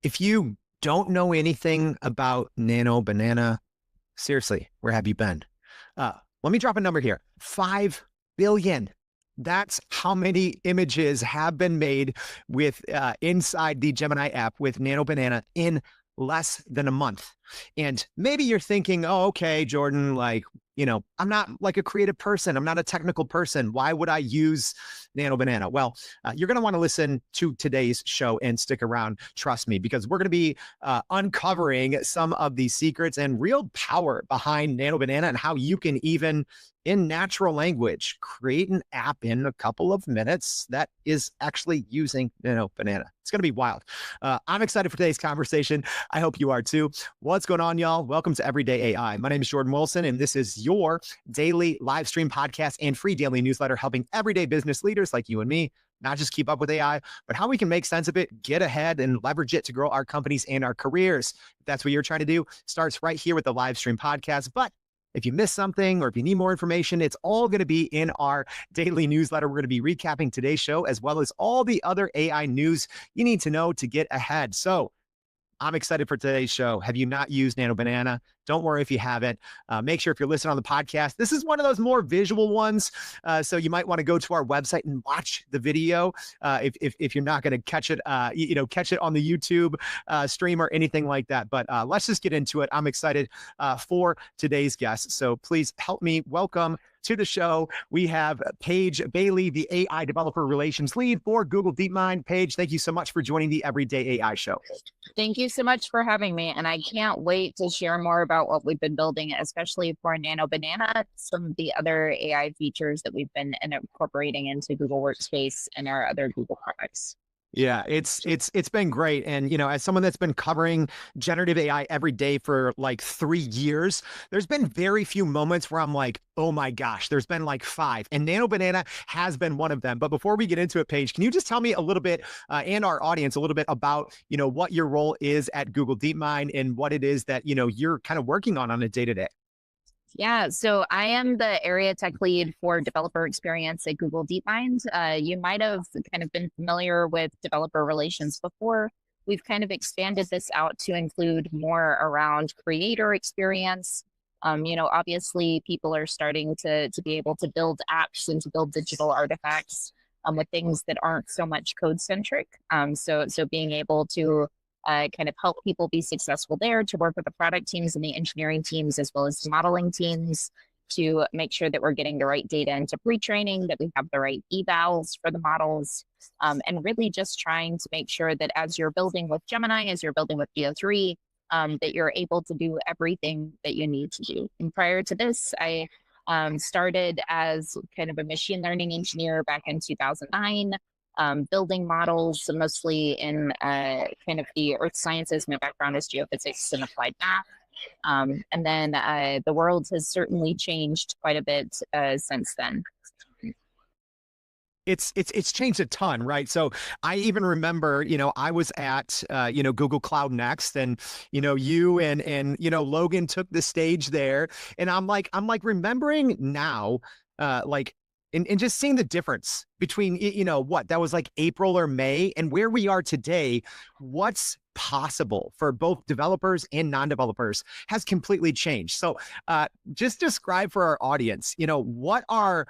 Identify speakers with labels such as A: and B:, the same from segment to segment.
A: If you don't know anything about Nano Banana, seriously, where have you been? Let me drop a number here. 5 billion. That's how many images have been made with inside the Gemini app with Nano Banana in less than a month. And maybe you're thinking, oh, okay, Jordan, like, I'm not like a creative person. I'm not a technical person. Why would I use Nano Banana? Well, you're going to want to listen to today's show and stick around. Trust me, because we're going to be uncovering some of the secrets and real power behind Nano Banana and how you can even in natural language, create an app in a couple of minutes that is actually using Nano Banana. It's going to be wild. I'm excited for today's conversation. I hope you are too. What's going on, y'all? Welcome to Everyday AI. My name is Jordan Wilson, and this is your daily live stream podcast and free daily newsletter helping everyday business leaders like you and me not just keep up with AI, but how we can make sense of it, get ahead, and leverage it to grow our companies and our careers. If that's what you're trying to do, starts right here with the live stream podcast. But if you missed something or if you need more information, it's all going to be in our daily newsletter. We're going to be recapping today's show as well as all the other AI news you need to know to get ahead. So I'm excited for today's show. Have you not used Nano Banana? Don't worry if you haven't. Make sure if you're listening on the podcast, this is one of those more visual ones. So you might want to go to our website and watch the video if you're not going to catch it, catch it on the YouTube stream or anything like that. But let's just get into it. I'm excited for today's guest. So please help me welcome to the show. We have Paige Bailey, the AI Developer Relations Lead for Google DeepMind. Paige, thank you so much for joining the Everyday AI Show.
B: Thank you so much for having me. And I can't wait to share more about what we've been building, especially for Nano Banana, some of the other AI features that we've been incorporating into Google Workspace and our other Google products.
A: Yeah, it's been great. And, as someone that's been covering generative AI every day for like 3 years, there's been very few moments where I'm like, oh my gosh, there's been like 5. And Nano Banana has been one of them. But before we get into it, Paige, can you just tell me a little bit and our audience a little bit about, what your role is at Google DeepMind and what it is that, you're kind of working on a day-to-day?
B: Yeah, so I am the area tech lead for developer experience at Google DeepMind. You might have kind of been familiar with developer relations before. We've kind of expanded this out to include more around creator experience. Obviously people are starting to be able to build apps and to build digital artifacts with things that aren't so much code centric. So being able to kind of help people be successful there, to work with the product teams and the engineering teams, as well as the modeling teams, to make sure that we're getting the right data into pre-training, that we have the right evals for the models, and really just trying to make sure that as you're building with Gemini, as you're building with VO3, that you're able to do everything that you need to do. And prior to this, I started as kind of a machine learning engineer back in 2009. Building models mostly in kind of the earth sciences. My background is geophysics and applied math. And then the world has certainly changed quite a bit since then.
A: It's changed a ton, right? So I even remember, I was at, Google Cloud Next, and, you and Logan took the stage there, and I'm like remembering now, and just seeing the difference between, that was like April or May and where we are today, what's possible for both developers and non-developers has completely changed. So just describe for our audience, what are,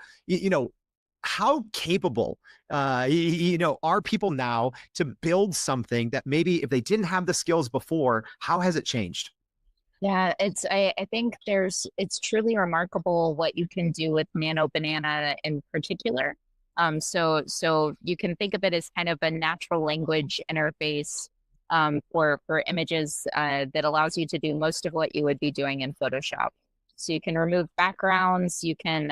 A: how capable, are people now to build something that maybe if they didn't have the skills before, how has it changed?
B: Yeah, I think it's truly remarkable what you can do with Nano Banana in particular. So you can think of it as kind of a natural language interface for images that allows you to do most of what you would be doing in Photoshop. So you can remove backgrounds, you can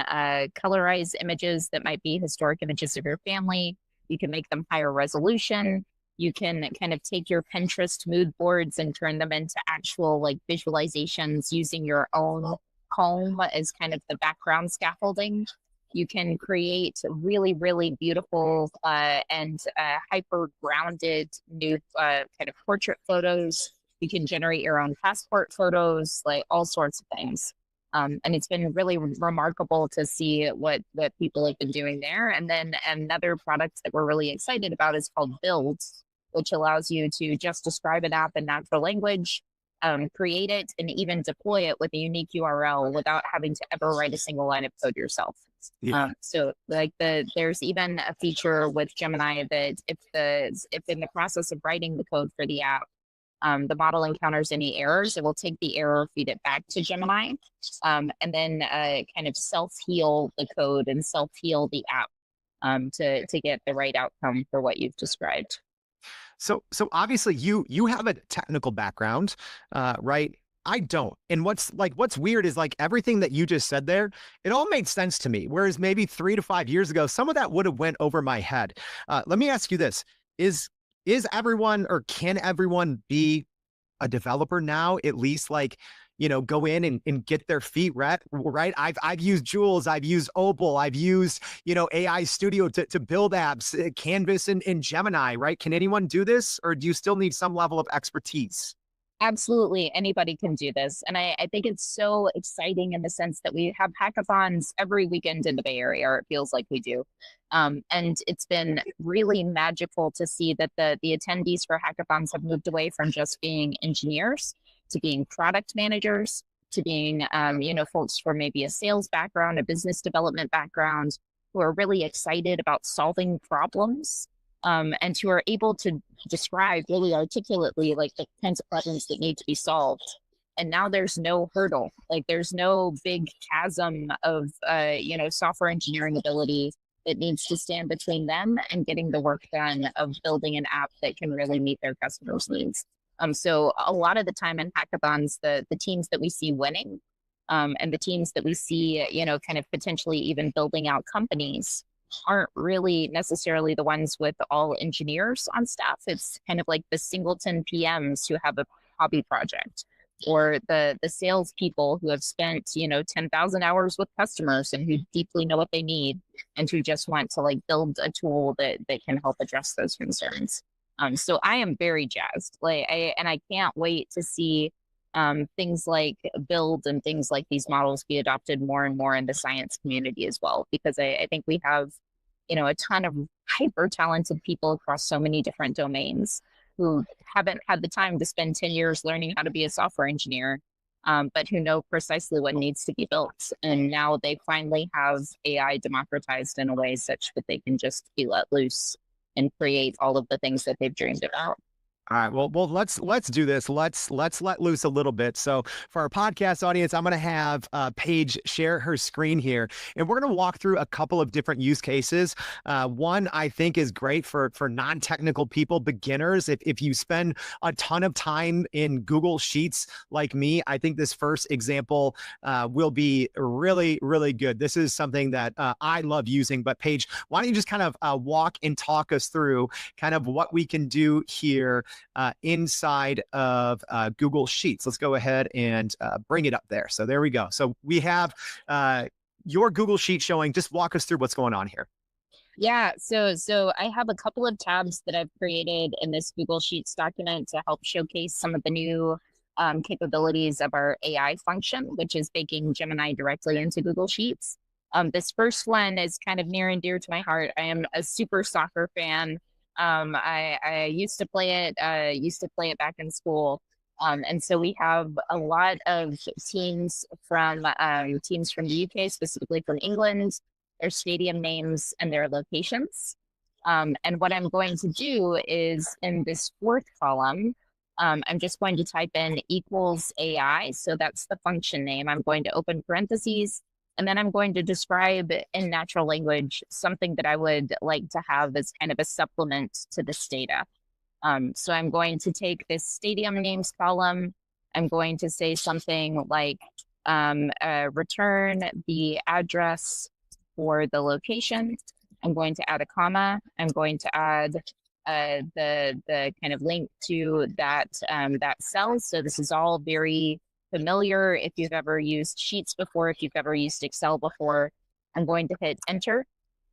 B: colorize images that might be historic images of your family. You can make them higher resolution. You can kind of take your Pinterest mood boards and turn them into actual like visualizations using your own home as kind of the background scaffolding. You can create really, really beautiful and hyper grounded new kind of portrait photos. You can generate your own passport photos, like all sorts of things. And it's been really remarkable to see what people have been doing there. And then another product that we're really excited about is called Build. which allows you to just describe an app in natural language, create it, and even deploy it with a unique URL without having to ever write a single line of code yourself.
A: Yeah.
B: So like there's even a feature with Gemini that if in the process of writing the code for the app, the model encounters any errors, it will take the error, feed it back to Gemini, and then kind of self-heal the code and self-heal the app to get the right outcome for what you've described.
A: So obviously you have a technical background, right? I don't. And what's weird is like everything that you just said there, it all made sense to me. Whereas maybe 3 to 5 years ago, some of that would have went over my head. Let me ask you this: is everyone or can everyone be a developer now? At least like go in and get their feet wet, right? I've used Jules, I've used Opal, I've used AI Studio to build apps, Canvas and Gemini, right? Can anyone do this, or do you still need some level of expertise?
B: Absolutely, anybody can do this. And I think it's so exciting in the sense that we have hackathons every weekend in the Bay Area, or it feels like we do. And it's been really magical to see that the attendees for hackathons have moved away from just being engineers to being product managers, to being, folks from maybe a sales background, a business development background, who are really excited about solving problems, and who are able to describe really articulately like the kinds of problems that need to be solved. And now there's no hurdle, like there's no big chasm of software engineering ability that needs to stand between them and getting the work done of building an app that can really meet their customers' needs. So a lot of the time in hackathons, the teams that we see winning, and the teams that we see, kind of potentially even building out companies, aren't really necessarily the ones with all engineers on staff. It's kind of like the singleton PMs who have a hobby project, or the salespeople who have spent 10,000 hours with customers and who deeply know what they need and who just want to like build a tool that can help address those concerns. So I am very jazzed. I can't wait to see things like build and things like these models be adopted more and more in the science community as well, because I think we have a ton of hyper talented people across so many different domains who haven't had the time to spend 10 years learning how to be a software engineer, but who know precisely what needs to be built. And now they finally have AI democratized in a way such that they can just be let loose and create all of the things that they've dreamed about.
A: All right. Well, let's do this. Let's let loose a little bit. So for our podcast audience, I'm going to have Paige share her screen here, and we're going to walk through a couple of different use cases. One I think is great for non-technical people, beginners. If you spend a ton of time in Google Sheets like me, I think this first example will be really, really good. This is something that I love using. But Paige, why don't you just kind of walk and talk us through kind of what we can do here inside of Google Sheets. Let's go ahead and bring it up there. So there we go. So we have your Google Sheet showing. Just walk us through what's going on here.
B: Yeah, so I have a couple of tabs that I've created in this Google Sheets document to help showcase some of the new capabilities of our AI function, which is baking Gemini directly into Google Sheets. This first one is kind of near and dear to my heart. I am a super soccer fan. I used to play it back in school. And so we have a lot of teams from the UK, specifically from England, their stadium names and their locations. And what I'm going to do is in this fourth column, I'm just going to type in equals AI. So that's the function name. I'm going to open parentheses, and then I'm going to describe in natural language something that I would like to have as kind of a supplement to this data. So I'm going to take this stadium names column. I'm going to say something like return the address for the location. I'm going to add a comma. I'm going to add the kind of link to that cell. So this is all very familiar if you've ever used Sheets before, if you've ever used Excel before. I'm going to hit enter.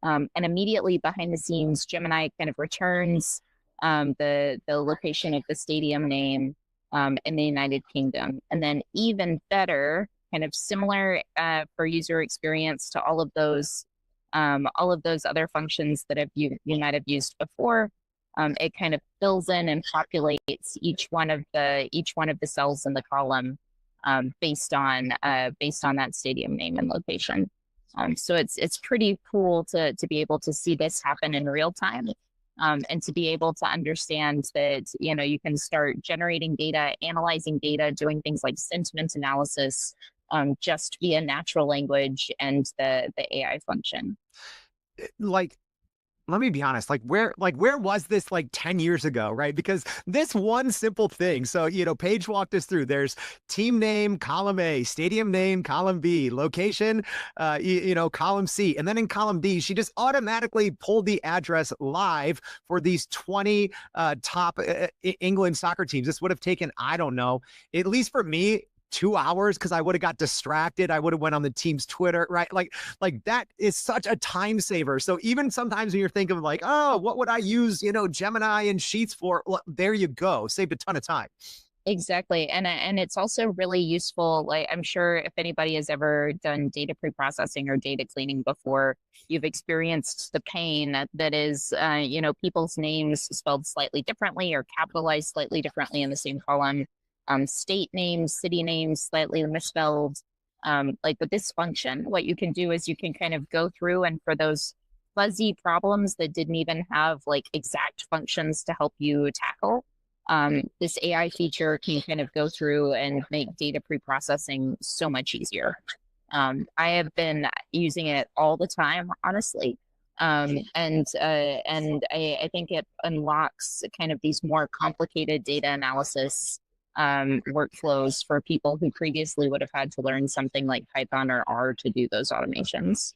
B: And immediately behind the scenes, Gemini kind of returns the location of the stadium name in the United Kingdom. And then even better, kind of similar for user experience to all of those other functions that you might have used before. it kind of fills in and populates each one of the cells in the column based on that stadium name and location. So it's pretty cool to be able to see this happen in real time. And to be able to understand that, you can start generating data, analyzing data, doing things like sentiment analysis, just via natural language and the AI function.
A: Like, let me be honest, where was this like 10 years ago, right? Because this one simple thing. So, Paige walked us through. There's team name, column A, stadium name, column B, location, column C. And then in column D, she just automatically pulled the address live for these 20 top England soccer teams. This would have taken, I don't know, at least for me, 2 hours, because I would have got distracted. I would have went on the team's Twitter, right? Like that is such a time saver. So even sometimes when you're thinking like, oh, what would I use, Gemini and Sheets for? Well, there you go. Saved a ton of time.
B: Exactly. And it's also really useful. Like, I'm sure if anybody has ever done data pre-processing or data cleaning before, you've experienced the pain that is, people's names spelled slightly differently or capitalized slightly differently in the same column. State names, city names, slightly misspelled. Like with this function, what you can do is you can kind of go through, and for those fuzzy problems that didn't even have like exact functions to help you tackle, this AI feature can kind of go through and make data pre-processing so much easier. I have been using it all the time, honestly. And I think it unlocks kind of these more complicated data analysis workflows for people who previously would have had to learn something like Python or R to do those automations.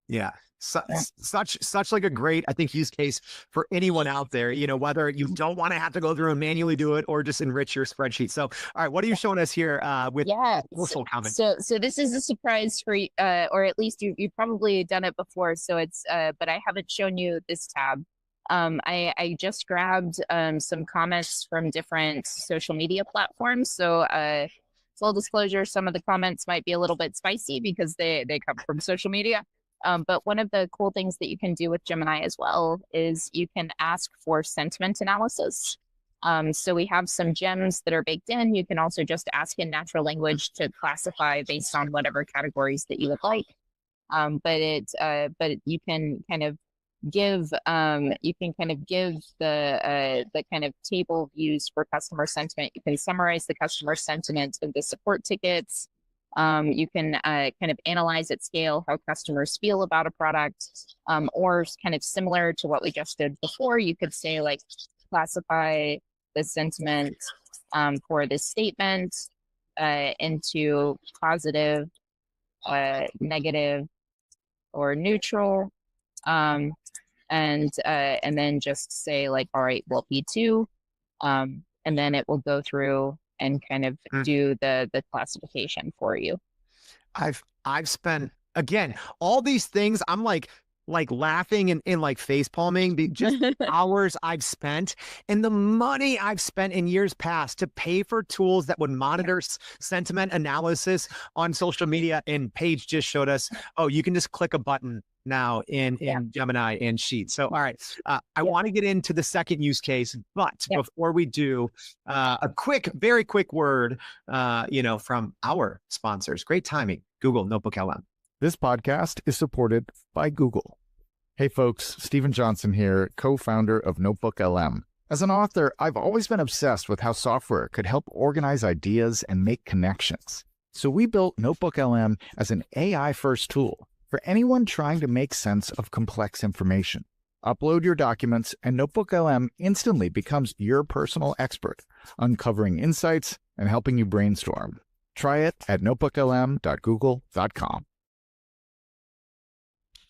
A: Yeah. Such like a great, I think, use case for anyone out there, whether you don't want to have to go through and manually do it or just enrich your spreadsheet. So, all right, what are you showing us here with personal comments?
B: So this is a surprise for you, or at least you've probably done it before. So it's, but I haven't shown you this tab. I just grabbed some comments from different social media platforms. So full disclosure, some of the comments might be a little bit spicy because they come from social media. But one of the cool things that you can do with Gemini as well is you can ask for sentiment analysis. So we have some gems that are baked in. You can also just ask in natural language to classify based on whatever categories that you would like. But you can kind of give the kind of table views for customer sentiment. You can summarize the customer sentiment of the support tickets. You can kind of analyze at scale how customers feel about a product, or kind of similar to what we just did before. You could say like classify the sentiment for this statement into positive, negative, or neutral. And then just say like, all right, well, P2, and then it will go through and kind of do the classification for you.
A: I've spent, again, all these things. I'm like laughing and like face palming, just hours I've spent and the money I've spent in years past to pay for tools that would monitor sentiment analysis on social media. And Paige just showed us, oh, you can just click a button now in Gemini and Sheets. So, all right, I want to get into the second use case, but before we do, a very quick word, from our sponsors. Great timing, Google NotebookLM.
C: This podcast is supported by Google. Hey folks, Stephen Johnson here, co-founder of NotebookLM. As an author, I've always been obsessed with how software could help organize ideas and make connections. So we built NotebookLM as an AI-first tool for anyone trying to make sense of complex information. Upload your documents, and NotebookLM instantly becomes your personal expert, uncovering insights and helping you brainstorm. Try it at notebooklm.google.com.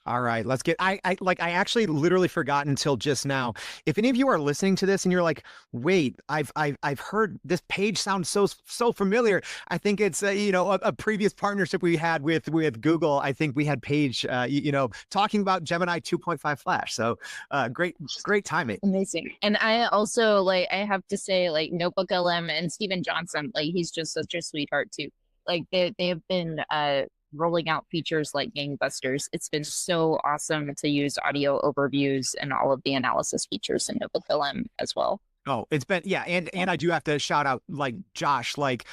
A: All right, let's get, I actually literally forgot until just now. If any of you are listening to this and you're like, wait, I've heard this page sounds so familiar. I think it's, a previous partnership we had with Google. I think we had Paige, talking about Gemini 2.5 Flash. So great timing.
B: Amazing. And I also, I have to say, NotebookLM and Stephen Johnson, he's just such a sweetheart too. They have been rolling out features like gangbusters. It's been so awesome to use audio overviews and all of the analysis features in NotebookLM as well.
A: Oh, it's been, yeah, and I do have to shout out like Josh, like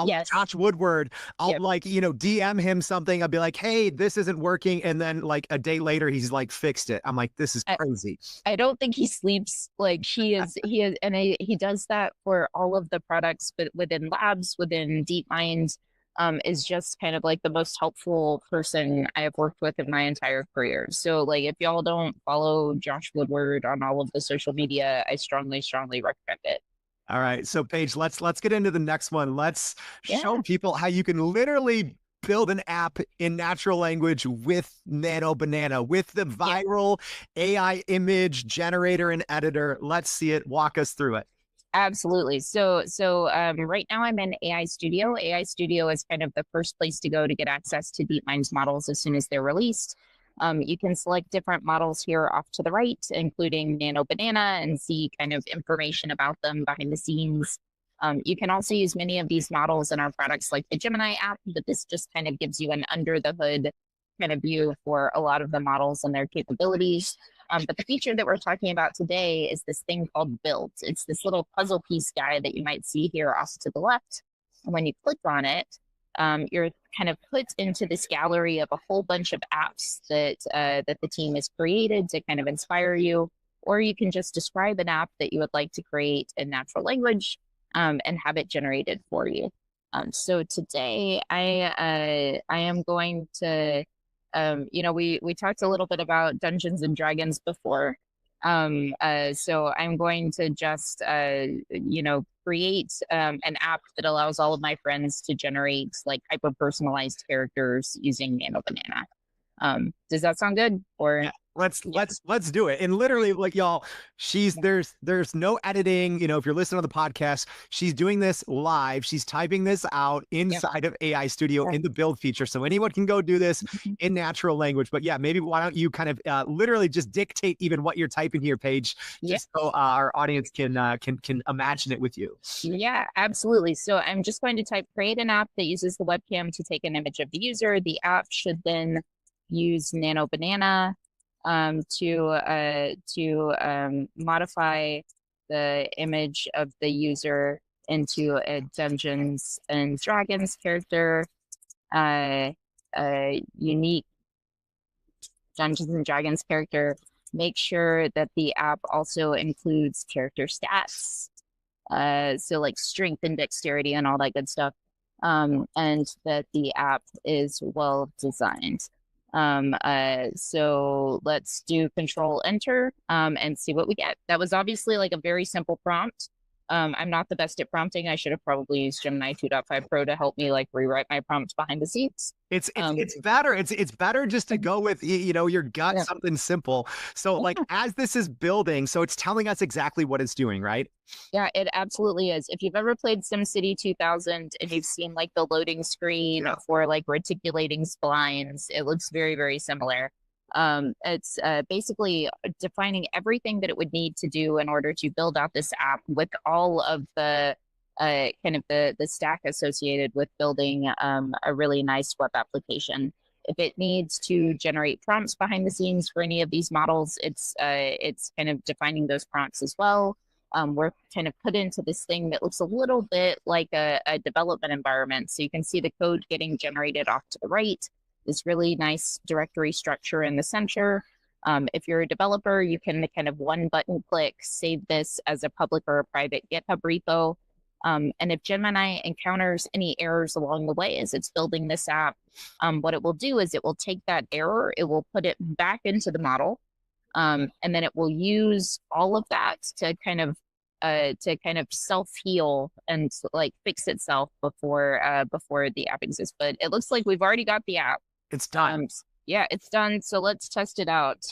B: Yes.
A: Josh Woodward. I'll
B: Yep.
A: like, DM him something. I'll be like, hey, this isn't working. And then like a day later, he's like fixed it. I'm like, this is crazy.
B: I don't think he sleeps. Like he is, and he does that for all of the products, but within labs, within DeepMind, is just kind of like the most helpful person I have worked with in my entire career. So like, if y'all don't follow Josh Woodward on all of the social media, I strongly, strongly recommend it.
A: All right. So Paige, let's get into the next one. Let's show
B: Yeah.
A: people how you can literally build an app in natural language with Nano Banana, with the viral AI image generator and editor. Let's see it. Walk us through it.
B: Absolutely. So right now I'm in AI Studio. AI Studio is kind of the first place to go to get access to DeepMind's models as soon as they're released. You can select different models here off to the right, including Nano Banana, and see kind of information about them behind the scenes. You can also use many of these models in our products like the Gemini app, but this just kind of gives you an under the hood kind of view for a lot of the models and their capabilities. But the feature that we're talking about today is this thing called Build. It's this little puzzle piece guy that you might see here off to the left. And when you click on it, you're kind of put into this gallery of a whole bunch of apps that the team has created to kind of inspire you. Or you can just describe an app that you would like to create in natural language and have it generated for you. So today I am going to we talked a little bit about Dungeons and Dragons before. So I'm going to just create an app that allows all of my friends to generate like hyper personalized characters using Nano Banana. Does that sound good? Or
A: yeah. Let's do it. And literally, like y'all, there's no editing. If you're listening to the podcast, she's doing this live. She's typing this out inside of AI Studio in the build feature, so anyone can go do this in natural language. But yeah, maybe why don't you kind of literally just dictate even what you're typing here, Paige, just so our audience can imagine it with you.
B: Yeah, absolutely. So I'm just going to type create an app that uses the webcam to take an image of the user. The app should then use Nano Banana to modify the image of the user into a Dungeons and Dragons character, a unique Dungeons and Dragons character. Make sure that the app also includes character stats, so like strength and dexterity and all that good stuff, and that the app is well designed. So let's do Control Enter and see what we get. That was obviously like a very simple prompt. I'm not the best at prompting. I should have probably used Gemini 2.5 Pro to help me like rewrite my prompts behind the scenes.
A: It's better. It's better just to go with your gut, something simple. So like as this is building, so it's telling us exactly what it's doing, right?
B: Yeah, it absolutely is. If you've ever played SimCity 2000 and you've seen like the loading screen for like reticulating splines, it looks very, very similar. It's basically defining everything that it would need to do in order to build out this app with all of the kind of the stack associated with building a really nice web application. If it needs to generate prompts behind the scenes for any of these models, it's kind of defining those prompts as well. We're kind of put into this thing that looks a little bit like a development environment. So you can see the code getting generated off to the right, this really nice directory structure in the center. If you're a developer, you can kind of one button click, save this as a public or a private GitHub repo. And if Gemini encounters any errors along the way as it's building this app, what it will do is it will take that error, it will put it back into the model, and then it will use all of that to kind of self-heal and like fix itself before the app exists. But it looks like we've already got the app.
A: It's done.
B: Yeah, it's done. So let's test it out.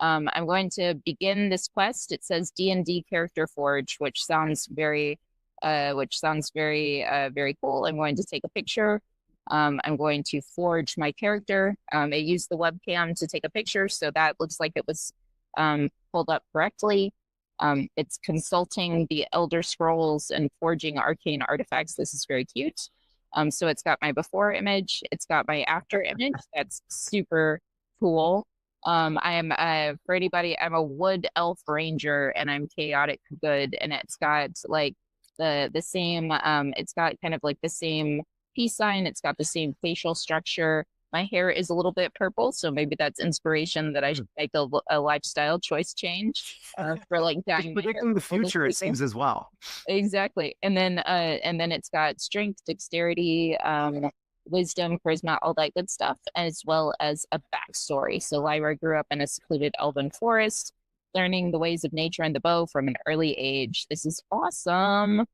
B: I'm going to begin this quest. It says D&D Character Forge, which sounds very very cool. I'm going to take a picture. I'm going to forge my character. It used the webcam to take a picture, so that looks like it was pulled up correctly. It's consulting the Elder Scrolls and forging arcane artifacts. This is very cute. So it's got my before image, it's got my after image. That's super cool. I am for anybody, I'm a wood elf ranger and I'm chaotic good, and it's got like the same it's got kind of like the same peace sign, it's got the same facial structure. My hair is a little bit purple, so maybe that's inspiration that I should make a lifestyle choice change for like dyeing my hair
A: Predicting the
B: purple this
A: future, it
B: weekend.
A: seems, as well.
B: Exactly. And then it's got strength, dexterity, wisdom, charisma, all that good stuff, as well as a backstory. So Lyra grew up in a secluded elven forest, learning the ways of nature and the bow from an early age. This is awesome.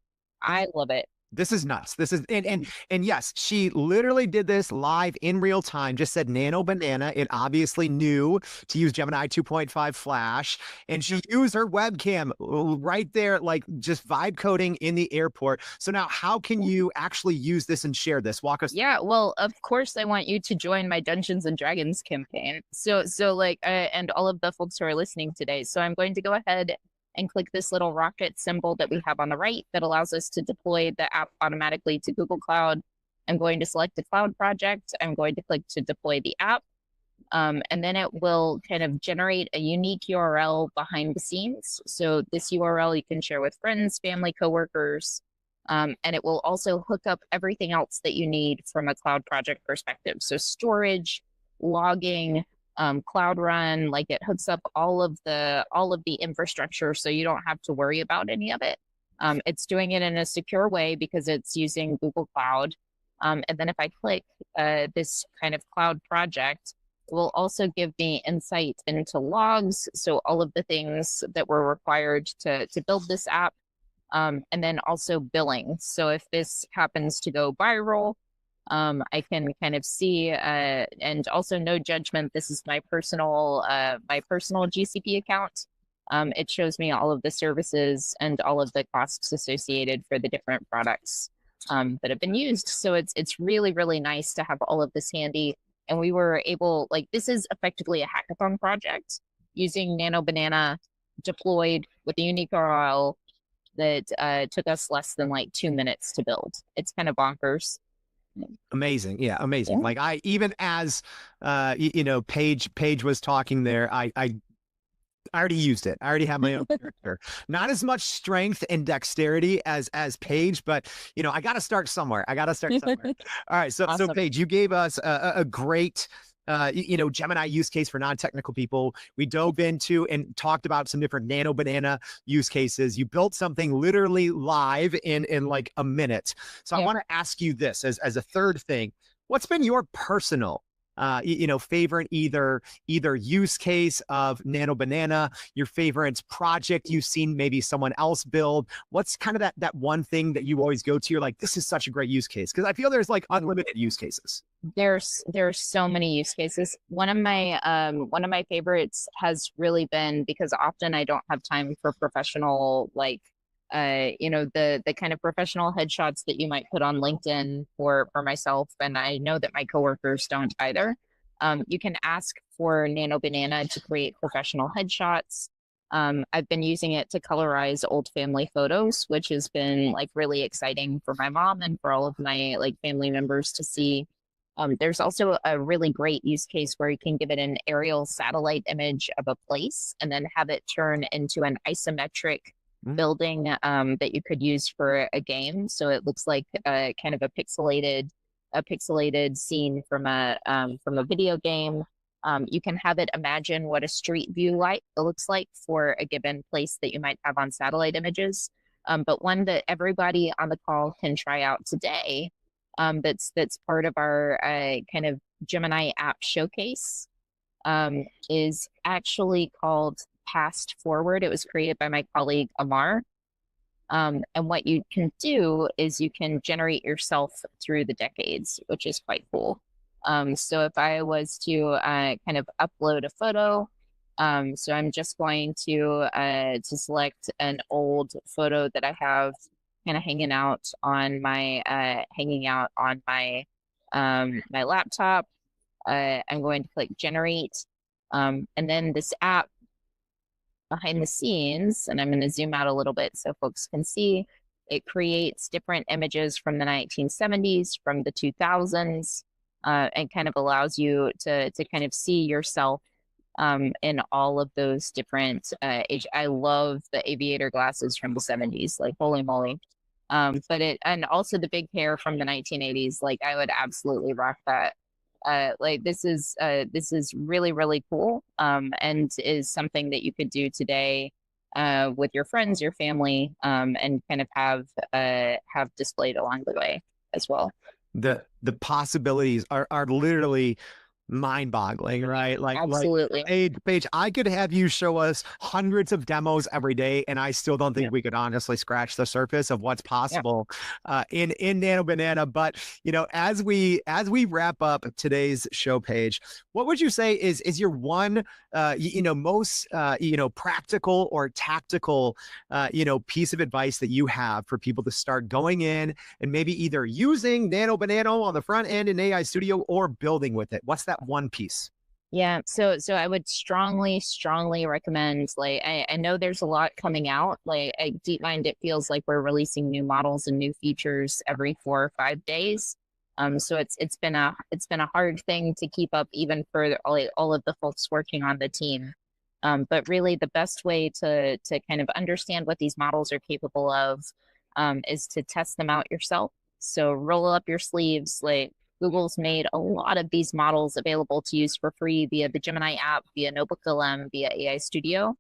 B: I love it.
A: This is nuts. This is and yes, she literally did this live in real time. Just said Nano Banana. It obviously knew to use Gemini 2.5 Flash, and she used her webcam right there, like just vibe coding in the airport. So now, how can you actually use this and share this? Walk us.
B: Yeah, well, of course, I want you to join my Dungeons and Dragons campaign. So like, and all of the folks who are listening today. So I'm going to go ahead and click this little rocket symbol that we have on the right that allows us to deploy the app automatically to Google Cloud. I'm going to select a cloud project. I'm going to click to deploy the app. And then it will kind of generate a unique URL behind the scenes. So this URL you can share with friends, family, coworkers, and it will also hook up everything else that you need from a cloud project perspective. So storage, logging, Cloud Run, like it hooks up all of the infrastructure, so you don't have to worry about any of it. It's doing it in a secure way because it's using Google Cloud. And then if I click this kind of cloud project, it will also give me insight into logs, so all of the things that were required to build this app, and then also billing. So if this happens to go viral, I can kind of see, and also no judgment. This is my personal GCP account. It shows me all of the services and all of the costs associated for the different products that have been used. So it's really, really nice to have all of this handy. And we were able, like, this is effectively a hackathon project using Nano Banana deployed with a unique URL that took us less than like 2 minutes to build. It's kind of bonkers.
A: Amazing. Yeah, amazing.
B: Yeah.
A: Like I even as Paige was talking there, I already used it. I already have my own character. Not as much strength and dexterity as Paige, but I got to start somewhere. I got to start somewhere. All right. So
B: Awesome.
A: Paige, you gave us a great Gemini use case for non-technical people. We dove into and talked about some different Nano Banana use cases. You built something literally live in like a minute. So I want to ask you this as a third thing. What's been your personal favorite either use case of Nano Banana, your favorite project you've seen maybe someone else build? What's kind of that one thing that you always go to? You're like, this is such a great use case, because I feel there's like unlimited use cases.
B: There's so many use cases. One of my favorites has really been, because often I don't have time for professional, like the kind of professional headshots that you might put on LinkedIn for myself, and I know that my coworkers don't either. You can ask for Nano Banana to create professional headshots. I've been using it to colorize old family photos, which has been like really exciting for my mom and for all of my like family members to see. There's also a really great use case where you can give it an aerial satellite image of a place and then have it turn into an isometric building that you could use for a game. So it looks like kind of a pixelated scene from a video game. You can have it imagine what a street view looks like for a given place that you might have on satellite images. But one that everybody on the call can try out today, that's part of our kind of Gemini app showcase, is actually called Past Forward. It was created by my colleague Amar. And what you can do is you can generate yourself through the decades, which is quite cool. So if I was to kind of upload a photo, so I'm just going to select an old photo that I have kind of hanging out on my my laptop. I'm going to click generate, and then this app behind the scenes, and I'm going to zoom out a little bit so folks can see. It creates different images from the 1970s, from the 2000s, and kind of allows you to kind of see yourself in all of those different age. I love the aviator glasses from the 70s, like holy moly. But it, and also the big hair from the 1980s, like I would absolutely rock that. Like this is really, really cool. And is something that you could do today with your friends, your family, and kind of have displayed along the way as well.
A: The possibilities are literally mind-boggling, right?
B: Absolutely.
A: Paige, I could have you show us hundreds of demos every day, and I still don't think we could honestly scratch the surface of what's possible in Nano Banana. But as we wrap up today's show, Paige, what would you say is your one most practical or tactical piece of advice that you have for people to start going in and maybe either using Nano Banana on the front end in AI Studio or building with it? What's that one piece?
B: Yeah, so I would strongly recommend, like, I know there's a lot coming out. Like at DeepMind, it feels like we're releasing new models and new features every 4 or 5 days. So it's been a hard thing to keep up, even for all of the folks working on the team. But really, the best way to kind of understand what these models are capable of is to test them out yourself. So roll up your sleeves. Like Google's made a lot of these models available to use for free via the Gemini app, via NotebookLM, via AI Studio.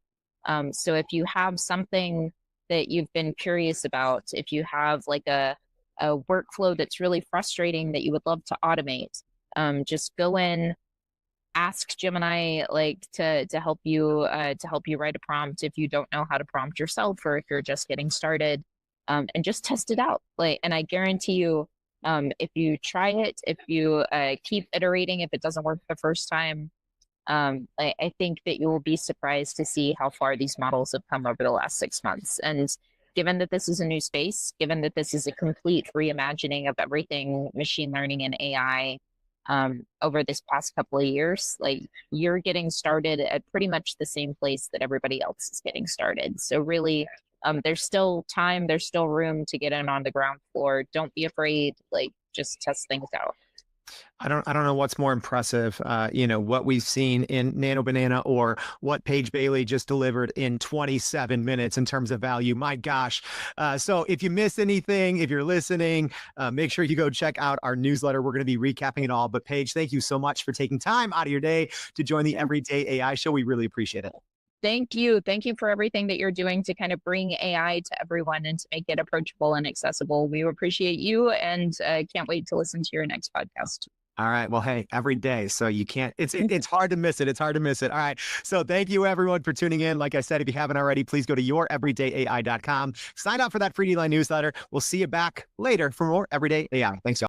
B: So if you have something that you've been curious about, if you have like a workflow that's really frustrating that you would love to automate, just go in, ask Gemini like to help you write a prompt if you don't know how to prompt yourself, or if you're just getting started, and just test it out. Like, and I guarantee you, if you try it, if you keep iterating, if it doesn't work the first time, I think that you will be surprised to see how far these models have come over the last 6 months. And given that this is a new space, given that this is a complete reimagining of everything machine learning and AI over this past couple of years, like you're getting started at pretty much the same place that everybody else is getting started. So really, there's still time, there's still room to get in on the ground floor. Don't be afraid, like just test things out.
A: I don't know what's more impressive, what we've seen in Nano Banana or what Paige Bailey just delivered in 27 minutes in terms of value. My gosh. So if you missed anything, if you're listening, make sure you go check out our newsletter. We're going to be recapping it all. But Paige, thank you so much for taking time out of your day to join the Everyday AI Show. We really appreciate it.
B: Thank you. Thank you for everything that you're doing to kind of bring AI to everyone and to make it approachable and accessible. We appreciate you, and can't wait to listen to your next podcast.
A: All right. Well, hey, every day. So you can't, it's hard to miss it. It's hard to miss it. All right. So thank you everyone for tuning in. Like I said, if you haven't already, please go to youreverydayai.com. Sign up for that free line newsletter. We'll see you back later for more Everyday AI. Thanks, y'all.